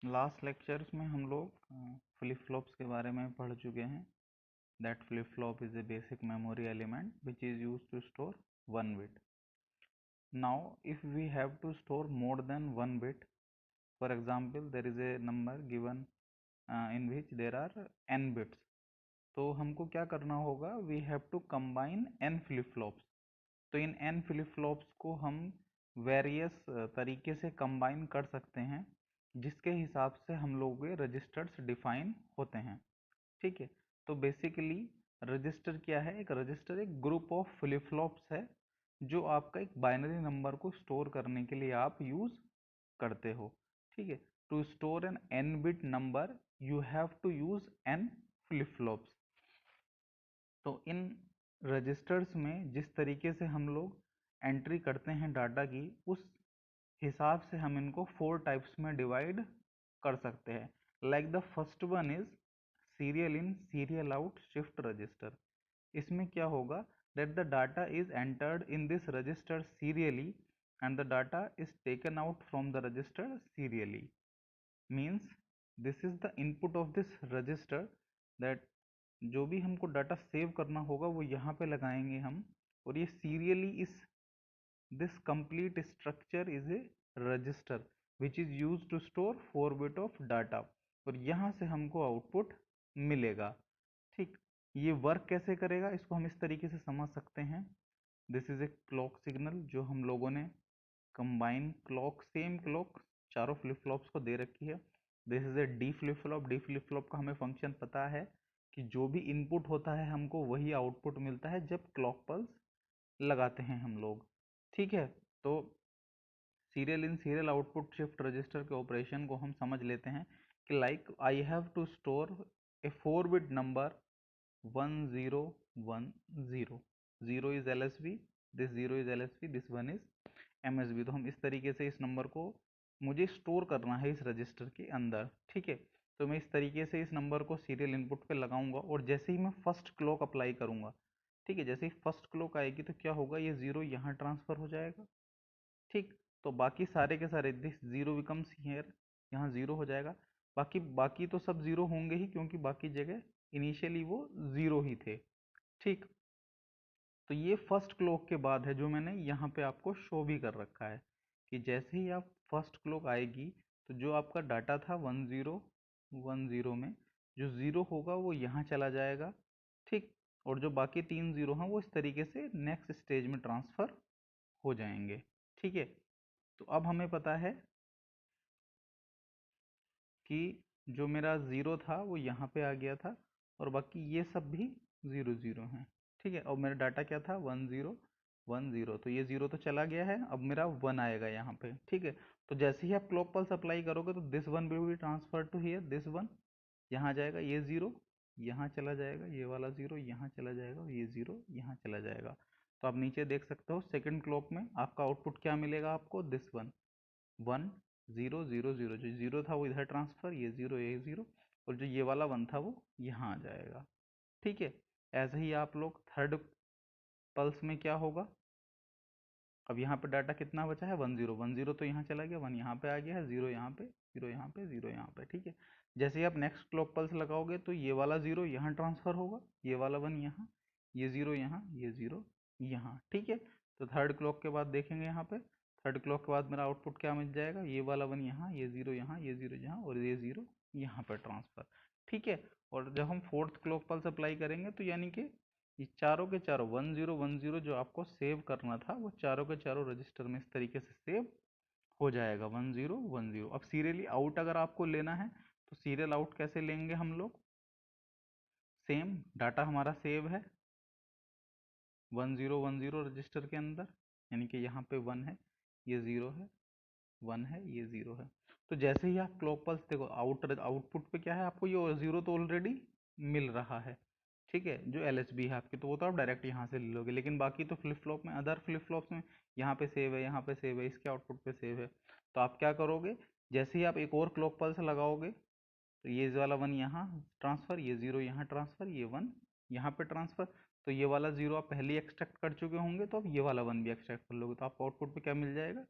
Last lectures में हम लोग फ्लिप फ्लॉप्स के बारे में पढ़ चुके हैं. That flip flop is a basic memory element which is use to store one bit. Now if we have to store more than one bit, for example there is a number given in which there are n bits, तो हमको क्या करना होगा, we have to combine n flip flops. तो इन n flip flops को हम various तरीके से कंबाइन कर सकते हैं जिसके हिसाब से हम लोग के रजिस्टर्स डिफाइन होते हैं. ठीक है, तो बेसिकली रजिस्टर क्या है, एक रजिस्टर एक ग्रुप ऑफ फ्लिप फ्लॉप्स है जो आपका एक बाइनरी नंबर को स्टोर करने के लिए आप यूज करते हो. ठीक है, to store an n bit number you have to use n flip flops. तो इन रजिस्टर्स में जिस तरीके से हम लोग एंट्री करते हैं डाटा की, उस हिसाब से हम इनको 4 टाइप्स में डिवाइड कर सकते हैं. Like the first one is serial in serial out shift register. इसमें क्या होगा, that the data is entered in this register serially and the data is taken out from the register serially. Means this is the input of this register, that जो भी हमको data save करना होगा वो यहाँ पे लगाएंगे हम, और ये सीरियली इस this complete structure is a register which is used to store 4 bit of data, और यहाँ से हमको आउटपुट मिलेगा. ठीक, ये वर्क कैसे करेगा इसको हम इस तरीके से समझ सकते हैं. This is a clock signal जो हम लोगों ने कंबाइन क्लॉक, सेम क्लॉक चारों फ्लिप फ्लॉप्स को दे रखी है. This is A D flip flop. D flip flop का हमें फंक्शन पता है कि जो भी इनपुट होता है हमको वही आउटपुट मिलता है जब क्लॉक पल्स लगाते हैं हम लोग. ठीक है, तो serial in serial output shift register के ऑपरेशन को हम समझ लेते हैं कि like I have to store a 4 bit number 1010. 0 is LSB, this 0 is LSB, this 1 is MSB. तो हम इस तरीके से इस नंबर को मुझे स्टोर करना है इस रजिस्टर के अंदर. ठीक है, तो मैं इस तरीके से इस नंबर को सीरियल इनपुट पे लगाऊंगा और जैसे ही मैं फर्स्ट क्लॉक अप्लाई करूंगा, ठीक है, जैसे ही फर्स्ट क्लॉक आएगी तो क्या होगा, ये 0 यहाँ ट्रांसफर हो जाएगा. ठीक, तो बाकी सारे के सारे दिस 0 बिकम्स हियर, यहाँ 0 हो जाएगा. बाकी बाकी तो सब 0 होंगे ही क्योंकि बाकी जगह इनिशियली वो 0 ही थे. ठीक, तो ये फर्स्ट क्लॉक के बाद है जो मैंने यहाँ पे आपको शो भी कर रखा है कि जैसे ही आप फर्स्ट क्लॉक आएगी तो जो आपका डाटा था 1010 में जो 0 होगा वो यहाँ चला जाएगा. ठीक, और जो बाकी 3 0 हैं वो इस तरीके से नेक्स्ट स्टेज में ट्रांसफर हो जाएंगे. ठीक है, तो अब हमें पता है कि जो मेरा 0 था वो यहाँ पे आ गया था और बाकी ये सब भी 0 0 हैं. ठीक है, और मेरा डाटा क्या था 1010, तो ये 0 तो चला गया है, अब मेरा 1 आएगा यहाँ पे. ठीक है, तो जैसे ही आप क्लॉक पल्स अप्लाई करोगे तो this 1 will be transfer to here, this 1 यहाँ जाएगा, ये 0 यहाँ चला जाएगा, ये वाला 0 यहाँ चला जाएगा और ये 0 यहाँ चला जाएगा. तो आप नीचे देख सकते हो सेकंड क्लॉक में आपका आउटपुट क्या मिलेगा आपको, दिस 1 1 0 0 0. जो 0 था वो इधर ट्रांसफर, ये 0 ये 0, और जो ये वाला 1 था वो यहाँ आ जाएगा. ठीक है, ऐसे ही आप लोग थर्ड पल्स में क्या होगा, अब यहाँ पे डाटा कितना बचा है 10 तो यहाँ चला गया, 1 यहाँ पे आ गया है, 0 यहाँ पे, 0 यहाँ पे, 0 यहाँ पे. ठीक है, जैसे ही आप नेक्स्ट क्लॉक पल्स लगाओगे तो ये वाला 0 यहाँ ट्रांसफर होगा, ये वाला 1 यहाँ, ये 0 यहाँ, ये 0 यहाँ. ठीक है, तो थर्ड क्लॉक के बाद देखेंगे यहाँ पे, थर्ड क्लॉक के बाद मेरा आउटपुट क्या मिल जाएगा, ये वाला 1 यहाँ, ये 0 यहाँ, ये 0 यहाँ और ये 0 यहाँ पर ट्रांसफर. ठीक है, और जब हम फोर्थ क्लॉक पल्स अप्लाई करेंगे तो यानी कि ये चारों के चारों 1010 जो आपको सेव करना था वो चारों के चारों रजिस्टर में इस तरीके से सेव हो जाएगा 1010. अब सीरियली आउट अगर आपको लेना है तो सीरियल आउट कैसे लेंगे हम लोग, सेम डाटा हमारा सेव है 1010 रजिस्टर के अंदर, यानी कि यहाँ पे 1 है, ये 0 है, 1 है, ये 0 है. तो जैसे ही आप क्लॉक पल्स देखो आउटपुट पे क्या है, आपको ये 0 तो ऑलरेडी मिल रहा है. ठीक है, जो LSB है आपकी तो वो तो आप डायरेक्ट यहाँ से ले लोगे, लेकिन बाकी तो फ्लिप फ्लॉप में, अदर फ्लिप फ्लॉप्स में यहाँ पे सेव है, यहाँ पे सेव है, इसके आउटपुट पे सेव है. तो आप क्या करोगे, जैसे ही आप एक और क्लॉक पल्स लगाओगे तो ये वाला 1 यहाँ ट्रांसफर, ये 0 यहाँ ट्रांसफर, ये 1 यहाँ पे ट्रांसफर. तो ये वाला 0 आप पहले ही एक्सट्रैक्ट कर चुके होंगे तो आप ये वाला 1 भी एक्सट्रैक्ट कर लोगे तो आपको आउटपुट पे क्या मिल जाएगा,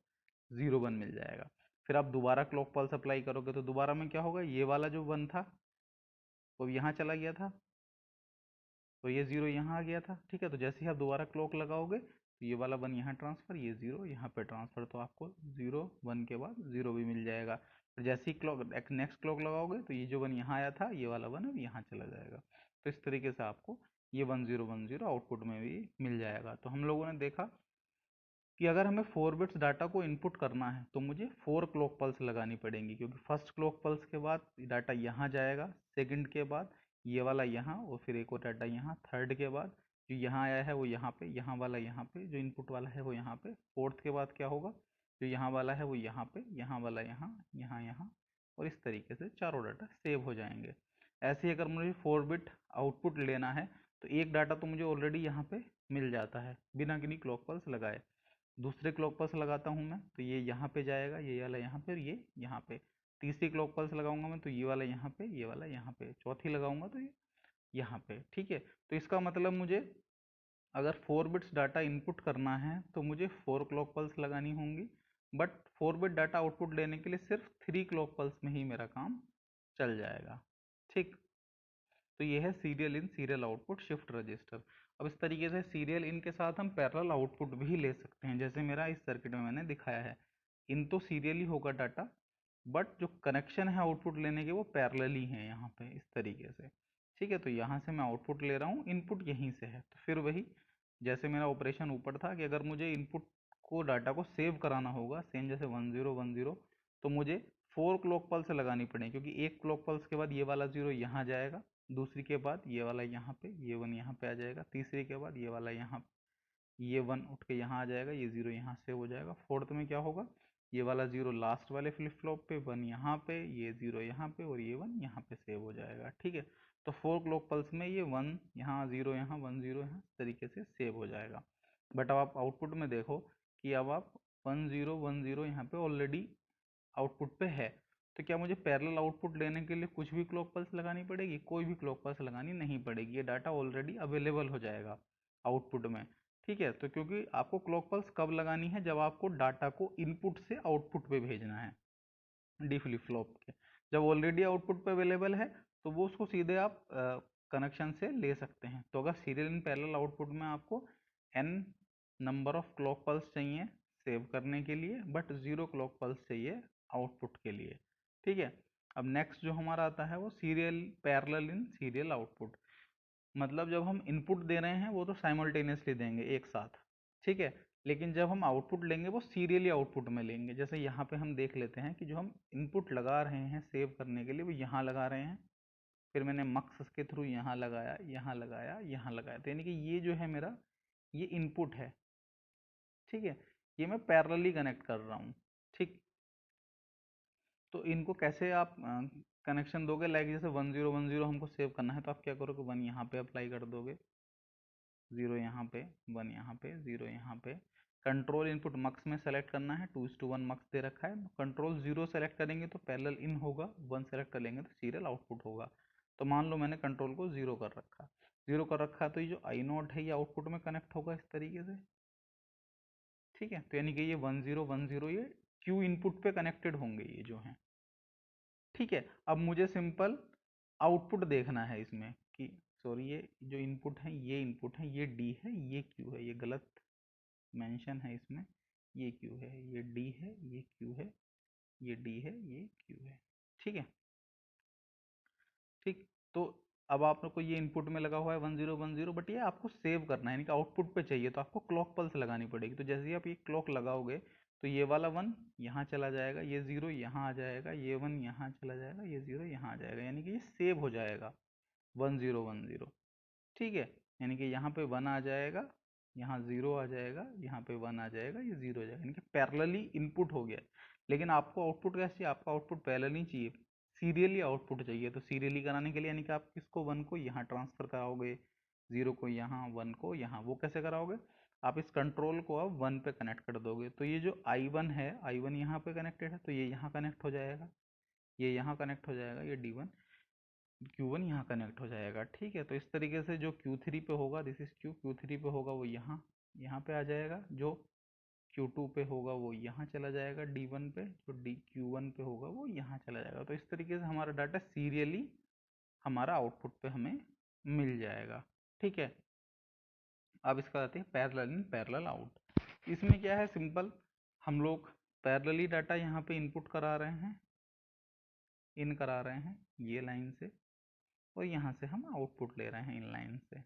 0 1 मिल जाएगा. फिर आप दोबारा क्लॉक पल्स अप्लाई करोगे तो दोबारा में क्या होगा, ये वाला जो 1 था वो यहाँ चला गया था, तो ये 0 यहाँ आ गया था। ठीक है, तो जैसे ही आप दोबारा क्लॉक लगाओगे तो ये वाला 1 यहाँ ट्रांसफर, ये 0 यहाँ पे ट्रांसफर, तो आपको 0 1 के बाद 0 भी मिल जाएगा। तो जैसे ही क्लॉक नेक्स्ट क्लॉक लगाओगे तो ये जो 1 यहाँ आया था, ये वाला 1 अब यहाँ चला जाएगा। तो इस तरीके से आपको ये 1010 आउटपुट में भी मिल जाएगा। तो हम लोगों ने देखा कि अगर हमें 4 बिट्स डाटा को इनपुट करना है तो मुझे 4 क्लॉक पल्स लगानी पड़ेंगी, क्योंकि फर्स्ट क्लॉक पल्स के बाद डाटा यहाँ जाएगा, सेकंड के बाद ये वाला यहाँ, और फिर एक और डाटा यहाँ, थर्ड के बाद जो यहाँ आया है वो यहाँ पे, यहाँ वाला यहाँ पे, जो इनपुट वाला है वो यहाँ पे, फोर्थ के बाद क्या होगा, जो यहाँ वाला है वो यहाँ पे, यहाँ वाला यहाँ, यहाँ यहाँ, और इस तरीके से चारों डाटा सेव हो जाएंगे। ऐसे ही अगर मुझे 4 बिट आउटपुट लेना है तो एक डाटा तो मुझे ऑलरेडी यहाँ पे मिल जाता है बिना किसी क्लॉक पल्स लगाए। दूसरे क्लॉक पल्स लगाता हूँ मैं तो ये यहाँ पे जाएगा, ये वाला यहाँ पे और ये यहाँ पे। तीसरी क्लॉक पल्स लगाऊंगा मैं तो ये वाला यहाँ पे, ये वाला यहाँ पे। चौथी लगाऊंगा तो ये यहाँ पे। ठीक है, तो इसका मतलब मुझे अगर 4 बिट्स डाटा इनपुट करना है तो मुझे 4 क्लॉक पल्स लगानी होंगी, बट 4 बिट डाटा आउटपुट लेने के लिए सिर्फ 3 क्लॉक पल्स में ही मेरा काम चल जाएगा। ठीक, तो ये है serial in serial output shift register. अब इस तरीके से सीरियल इन के साथ हम पैरेलल आउटपुट भी ले सकते हैं, जैसे मेरा इस सर्किट में मैंने दिखाया है। इन तो सीरियल ही होगा डाटा, बट जो कनेक्शन है आउटपुट लेने के वो पैरेलल ही है यहाँ पे, इस तरीके से। ठीक है, तो यहाँ से मैं आउटपुट ले रहा हूँ, इनपुट यहीं से है, तो फिर वही जैसे मेरा ऑपरेशन ऊपर था कि अगर मुझे इनपुट को डाटा को सेव कराना होगा सेम जैसे 1010, तो मुझे 4 क्लॉक पल्स लगानी पड़ेगी, क्योंकि एक क्लॉक पल्स के बाद ये वाला 0 यहाँ जाएगा, दूसरी के बाद ये वाला यहाँ पे, ये 1 यहाँ पे आ जाएगा, तीसरी के बाद ये वाला यहाँ, ये 1 उठ के यहाँ आ जाएगा, ये 0 यहाँ से हो जाएगा। फोर्थ में क्या होगा, ये वाला 0 लास्ट वाले फ्लिप फ्लॉप पे, 1 यहाँ पे, ये 0 यहाँ पे और ये 1 यहाँ पे सेव हो जाएगा। ठीक है, तो 4 क्लॉक पल्स में ये 1 यहाँ, 0 यहाँ, 1 0 यहाँ, इस तरीके से सेव हो जाएगा। बट अब आप आउटपुट में देखो कि अब आप 1 0 1 0 यहाँ पे ऑलरेडी आउटपुट पे है, तो क्या मुझे पैरेलल आउटपुट लेने के लिए कुछ भी क्लॉक पल्स लगानी पड़ेगी? कोई भी क्लॉक पल्स लगानी नहीं पड़ेगी, ये डाटा ऑलरेडी अवेलेबल हो जाएगा आउटपुट में। ठीक है, तो क्योंकि आपको क्लॉक पल्स कब लगानी है, जब आपको डाटा को इनपुट से आउटपुट पे भेजना है डी फ्लिप फ्लॉप के। जब ऑलरेडी आउटपुट पे अवेलेबल है तो वो उसको सीधे आप कनेक्शन से ले सकते हैं। तो अगर सीरियल इन पैरेलल आउटपुट में आपको n number of clock pulse चाहिए सेव करने के लिए, बट 0 क्लॉक पल्स चाहिए आउटपुट के लिए। ठीक है, अब नेक्स्ट जो हमारा आता है वो serial parallel in serial output. मतलब जब हम इनपुट दे रहे हैं वो तो साइमल्टेनियसली देंगे एक साथ, ठीक है, लेकिन जब हम आउटपुट लेंगे वो सीरियली आउटपुट में लेंगे। जैसे यहाँ पे हम देख लेते हैं कि जो हम इनपुट लगा रहे हैं सेव करने के लिए वो यहाँ लगा रहे हैं, फिर मैंने मक्स के थ्रू यहाँ लगाया, यहाँ लगाया, यहाँ लगाया, तो यानी कि ये जो है मेरा ये इनपुट है। ठीक है, ये मैं पैरेलली कनेक्ट कर रहा हूँ। ठीक, तो इनको कैसे आप कनेक्शन दोगे, लाइक जैसे 1010 हमको सेव करना है तो आप क्या करोगे, 1 यहाँ पे अप्लाई कर दोगे, 0 यहाँ पे, 1 यहाँ पे, 0 यहाँ पे। कंट्रोल इनपुट मक्स में सेलेक्ट करना है, 2:1 मक्स दे रखा है। कंट्रोल 0 सेलेक्ट करेंगे तो पैरेलल इन होगा, 1 सेलेक्ट करेंगे तो सीरियल आउटपुट होगा। तो मान लो मैंने कंट्रोल को 0 कर रखा, 0 कर रखा है, तो ये जो आई नोट है ये आउटपुट में कनेक्ट होगा इस तरीके से। ठीक है, तो यानी कि ये 1010 ये क्यू इनपुट पे कनेक्टेड होंगे ये जो है। ठीक है, अब मुझे सिंपल आउटपुट देखना है इसमें कि सॉरी ये जो इनपुट है ये इनपुट है, ये डी है, ये क्यू है, ये गलत मेंशन है इसमें, ये क्यू है, ये डी है, ये क्यू है, ये डी है, ये क्यू है। ठीक है, ठीक, तो अब आप लोग को ये इनपुट में लगा हुआ है 1010, बट ये आपको सेव करना है, यानी कि आउटपुट पे चाहिए, तो आपको क्लॉक पल्स लगानी पड़ेगी। तो जैसे ही आप ये क्लॉक लगाओगे तो ये वाला 1 यहाँ चला जाएगा, ये 0 यहाँ आ जाएगा, ये 1 यहाँ चला जाएगा, ये 0 यहाँ आ जाएगा, यानी कि ये सेव हो जाएगा 1010। ठीक है, यानी कि यहाँ पे 1 आ जाएगा, यहाँ 0 आ जाएगा, यहाँ पे 1 आ जाएगा, ये 0 आ जाएगा, यानी कि पैरेलली इनपुट हो गया। लेकिन आपको आउटपुट कैसे चाहिए, आपको आउटपुट पैरेलली चाहिए, सीरियली आउटपुट चाहिए। तो सीरियली कराने के लिए यानी कि आप इसको 1 को यहाँ ट्रांसफर कराओगे, 0 को यहाँ, 1 को यहाँ। वो कैसे कराओगे, आप इस कंट्रोल को अब 1 पे कनेक्ट कर दोगे, तो ये जो I1 है, I1 यहाँ पे कनेक्टेड है तो ये यहाँ कनेक्ट हो जाएगा, ये यहाँ कनेक्ट हो जाएगा, ये D1 Q1 यहाँ कनेक्ट हो जाएगा। ठीक है, तो इस तरीके से जो Q3 पे होगा, दिस इज Q3 पे होगा वो यहाँ यहाँ पे आ जाएगा, जो Q2 पे होगा वो यहाँ चला जाएगा D1 पे, जो Q1 पे होगा वो यहाँ चला जाएगा। तो इस तरीके से हमारा डाटा सीरियली हमारा आउटपुट पे हमें मिल जाएगा। ठीक है, अब इसका आते हैं पैरेलल इन पैरेलल आउट। इसमें क्या है, सिंपल, हम लोग पैरेलली डाटा यहाँ पे इनपुट करा रहे हैं, इन करा रहे हैं ये लाइन से, और यहाँ से हम आउटपुट ले रहे हैं इन लाइन से।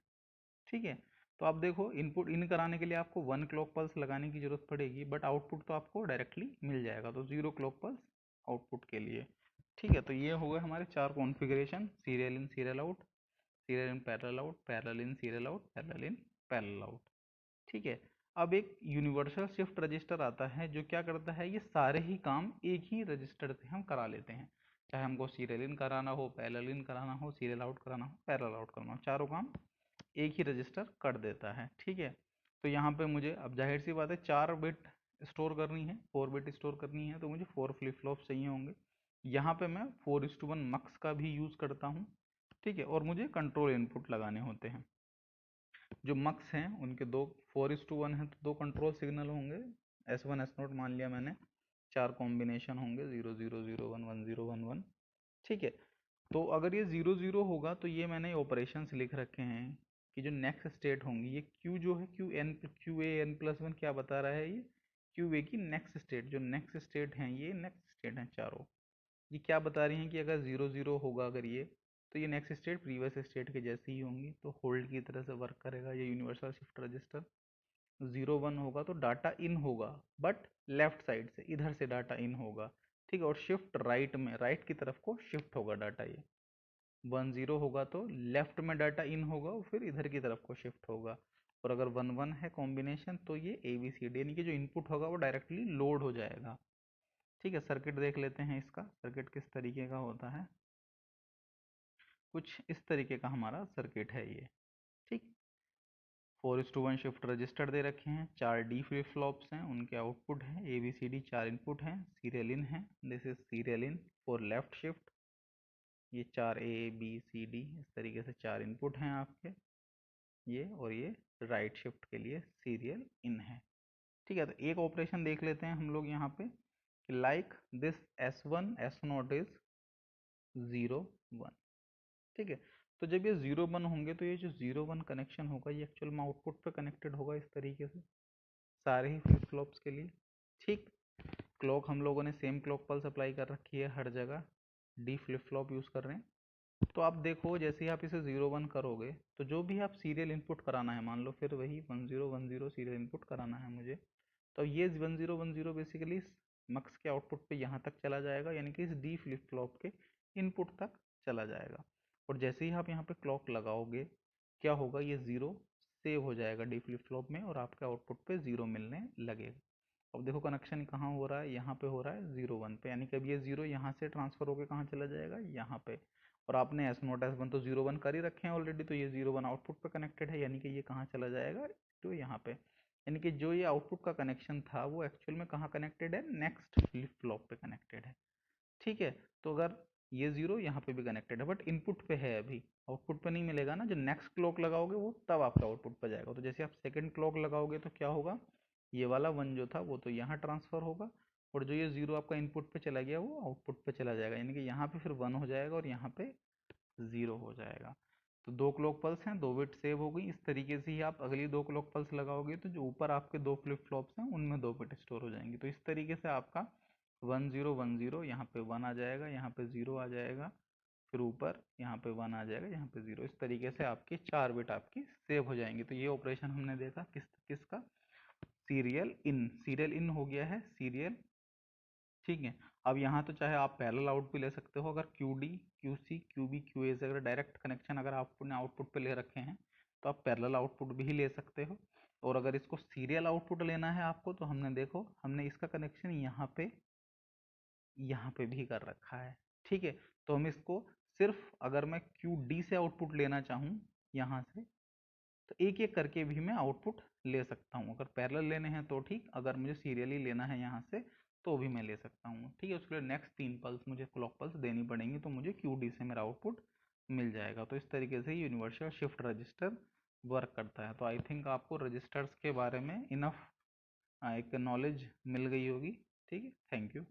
ठीक है, तो आप देखो इनपुट इन कराने के लिए आपको 1 क्लॉक पल्स लगाने की जरूरत पड़ेगी, बट आउटपुट तो आपको डायरेक्टली मिल जाएगा, तो 0 क्लॉक पल्स आउटपुट के लिए। ठीक है, तो ये हो गए हमारे 4 configuration, serial in serial out, serial in parallel out, parallel in serial out, parallel in parallel out. ठीक है, अब एक यूनिवर्सल शिफ्ट रजिस्टर आता है जो क्या करता है, ये सारे ही काम एक ही रजिस्टर से हम करा लेते हैं, चाहे हमको सीरियल इन कराना हो, पैरेलल इन कराना हो, सीरियल आउट कराना हो, पैरेलल आउट कराना हो, चारों काम एक ही रजिस्टर कर देता है। ठीक है, तो यहाँ पे मुझे अब जाहिर सी बात है 4 बिट स्टोर करनी है, 4 बिट स्टोर करनी है, तो मुझे 4 फ्लिप फ्लॉप चाहिए होंगे। यहाँ पे मैं 4:1 मक्स का भी यूज़ करता हूँ। ठीक है, और मुझे कंट्रोल इनपुट लगाने होते हैं। जो मक्स हैं उनके 4:1 है, तो 2 कंट्रोल सिग्नल होंगे, S1 S0 मान लिया मैंने, 4 कॉम्बिनेशन होंगे, 0 0 0 1 1 0 1 1। ठीक है, तो अगर ये 0 0 होगा तो ये मैंने ऑपरेशंस लिख रखे हैं कि जो नेक्स्ट स्टेट होंगी, ये Q जो है QA n+1 क्या बता रहा है, ये QA की नेक्स्ट स्टेट, जो नेक्स्ट स्टेट हैं, ये नेक्स्ट स्टेट हैं चारों, ये क्या बता रही हैं कि अगर 0 0 होगा अगर ये, तो ये नेक्स्ट स्टेट प्रीवियस स्टेट के जैसी ही होंगी, तो होल्ड की तरह से वर्क करेगा ये यूनिवर्सल शिफ्ट रजिस्टर। 0 1 होगा तो डाटा इन होगा, बट लेफ्ट साइड से, इधर से डाटा इन होगा। ठीक है, और शिफ्ट राइट में, राइट की तरफ को शिफ्ट होगा डाटा। ये 1 0 होगा तो लेफ्ट में डाटा इन होगा और फिर इधर की तरफ को शिफ्ट होगा। और अगर 1 1 है कॉम्बिनेशन, तो ये ABCD यानी कि जो इनपुट होगा वो डायरेक्टली लोड हो जाएगा। ठीक है, सर्किट देख लेते हैं, इसका सर्किट किस तरीके का होता है, कुछ इस तरीके का हमारा सर्किट है ये। ठीक, 4:1 शिफ्ट रजिस्टर दे रखे हैं, 4 D फ्लिप फ्लॉप्स हैं, उनके आउटपुट हैं ABCD, 4 इनपुट हैं, सीरियल इन है, this is serial in for left shift, ये 4 ABCD इस तरीके से 4 इनपुट हैं आपके ये, और ये राइट शिफ्ट के लिए सीरियल इन है। ठीक है, तो एक ऑपरेशन देख लेते हैं हम लोग यहाँ पे, like this S1 S0 is 0 1। ठीक है, तो जब ये 0 1 होंगे तो ये जो 0 1 कनेक्शन होगा ये एक्चुअल में आउटपुट पे कनेक्टेड होगा इस तरीके से सारे ही फ्लिप फ्लॉप्स के लिए। ठीक, क्लॉक हम लोगों ने सेम क्लॉक पल्स अप्लाई कर रखी है हर जगह, D फ्लिप फ्लॉप यूज़ कर रहे हैं। तो आप देखो जैसे ही आप इसे 0 1 करोगे तो जो भी आप सीरियल इनपुट कराना है, मान लो फिर वही 1 0 1 0 सीरियल इनपुट कराना है मुझे, तो ये 1 0 1 0 बेसिकली इस मक्स के आउटपुट पे यहाँ तक चला जाएगा, यानी कि इस D फ्लिप फ्लॉप के इनपुट तक चला जाएगा। और जैसे ही आप यहाँ पे क्लॉक लगाओगे क्या होगा, ये 0 सेव हो जाएगा D फ्लिप फ्लॉप में और आपके आउटपुट पे 0 मिलने लगेगा। अब देखो कनेक्शन कहाँ हो रहा है, यहाँ पे हो रहा है 0 1 पे, यानी कि अब ये 0 यहाँ से ट्रांसफर होकर कहाँ चला जाएगा, यहाँ पे। और आपने S0 S1 तो 0 1 कर ही रखे हैं ऑलरेडी, तो ये 0 1 आउटपुट पे कनेक्टेड है, यानी कि ये कहाँ चला जाएगा, तो यहाँ पे। यानी कि जो ये आउटपुट का कनेक्शन था वो एक्चुअल में कहाँ कनेक्टेड है, नेक्स्ट फ्लिप फ्लॉप पे कनेक्टेड है। ठीक है, तो अगर ये 0 यहाँ पे भी कनेक्टेड है बट इनपुट पे है, अभी आउटपुट पे नहीं मिलेगा ना, जो नेक्स्ट क्लॉक लगाओगे वो तब आपका आउटपुट पे जाएगा। तो जैसे आप सेकंड क्लॉक लगाओगे तो क्या होगा, ये वाला 1 जो था वो तो यहाँ ट्रांसफर होगा, और जो ये 0 आपका इनपुट पे चला गया वो आउटपुट पे चला जाएगा, यानी कि यहाँ पे फिर 1 हो जाएगा और यहाँ पे 0 हो जाएगा। तो 2 क्लॉक पल्स हैं, 2 बिट सेव हो गई। इस तरीके से ही आप अगली 2 क्लॉक पल्स लगाओगे तो जो ऊपर आपके 2 फ्लिप फ्लॉप्स हैं उनमें 2 बिट स्टोर हो जाएंगी। तो इस तरीके से आपका 1 0 1 0, यहाँ पे 1 आ जाएगा, यहाँ पे 0 आ जाएगा, फिर ऊपर यहाँ पे 1 आ जाएगा, यहाँ पे 0। इस तरीके से आपकी 4 बिट आपकी सेव हो जाएंगी। तो ये ऑपरेशन हमने देखा किसका, सीरियल इन हो गया है, सीरियल। ठीक है, अब यहाँ तो चाहे आप पैरेलल आउट भी ले सकते हो, अगर QD QC QB QA से अगर डायरेक्ट कनेक्शन अगर आपने आउटपुट पे ले रखे हैं तो आप पैरेलल आउटपुट भी ले सकते हो। और अगर इसको सीरियल आउटपुट लेना है आपको, तो हमने देखो हमने इसका कनेक्शन यहाँ पे भी कर रखा है। ठीक है, तो हम इसको सिर्फ अगर मैं QD से आउटपुट लेना चाहूँ यहाँ से, तो एक एक करके भी मैं आउटपुट ले सकता हूँ। अगर पैरेलल लेने हैं तो ठीक, अगर मुझे सीरियली लेना है यहाँ से तो भी मैं ले सकता हूँ। ठीक है, उसके लिए नेक्स्ट 3 पल्स मुझे क्लॉक पल्स देनी पड़ेंगी, तो मुझे QD से मेरा आउटपुट मिल जाएगा। तो इस तरीके से यूनिवर्सल शिफ्ट रजिस्टर वर्क करता है। तो आई थिंक आपको रजिस्टर्स के बारे में इनफ एक नॉलेज मिल गई होगी। ठीक है, थैंक यू।